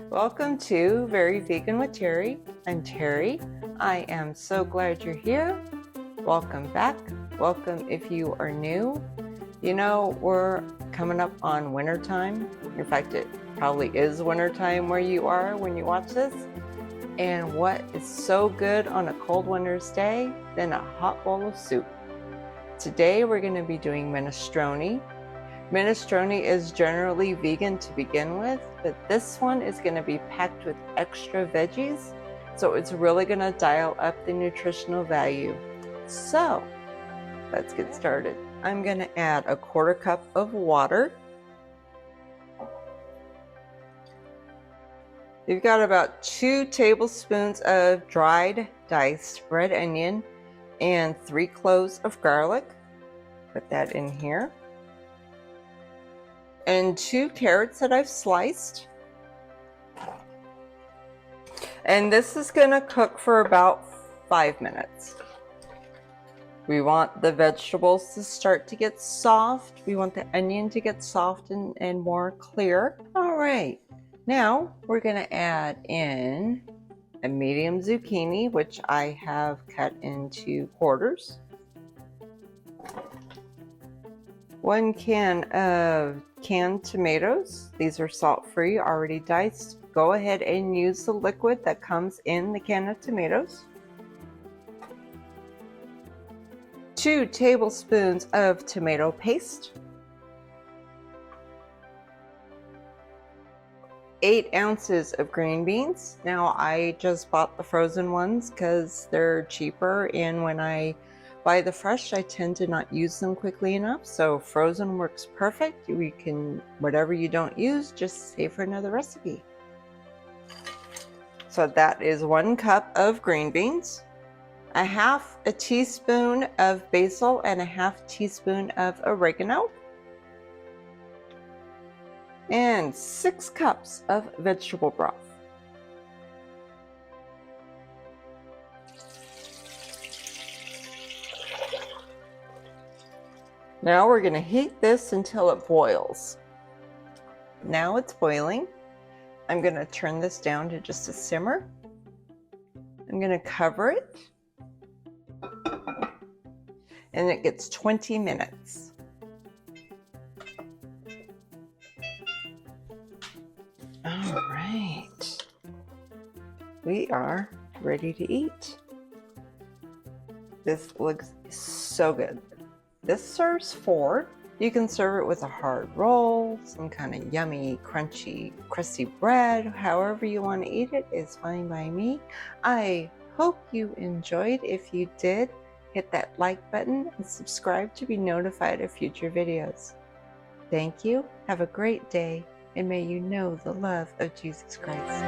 Welcome to Very Vegan with Terry. I'm Terry. I am so glad you're here. Welcome back. Welcome if you are new. You know, we're coming up on winter time. In fact, it probably is winter time where you are when you watch this. And what is so good on a cold winter's day than a hot bowl of soup? Today we're going to be doing minestrone. Minestrone is generally vegan to begin with, but this one is going to be packed with extra veggies, so it's really going to dial up the nutritional value. So let's get started. I'm going to add a 1/4 cup of water. You've got about 2 tablespoons of dried diced red onion and 3 cloves of garlic. Put that in here. And 2 carrots that I've sliced. And this is going to cook for about 5 minutes. We want the vegetables to start to get soft. We want the onion to get soft and more clear. All right, now we're going to add in a medium zucchini, which I have cut into quarters. 1 can of canned tomatoes. These are salt-free, already diced. Go ahead and use the liquid that comes in the can of tomatoes. 2 tablespoons of tomato paste. 8 ounces of green beans. Now I just bought the frozen ones because they're cheaper, and when I buy the fresh, I tend to not use them quickly enough, so frozen works perfect. We can, whatever you don't use, just save for another recipe. So that is 1 cup of green beans, 1/2 teaspoon of basil, and 1/2 teaspoon of oregano, and 6 cups of vegetable broth. Now we're going to heat this until it boils. Now it's boiling. I'm going to turn this down to just a simmer. I'm going to cover it. And it gets 20 minutes. All right. We are ready to eat. This looks so good. This serves 4. You can serve it with a hard roll, some kind of yummy, crunchy, crusty bread. However you want to eat it is fine by me. I hope you enjoyed. If you did, hit that like button and subscribe to be notified of future videos. Thank you. Have a great day, and may you know the love of Jesus Christ.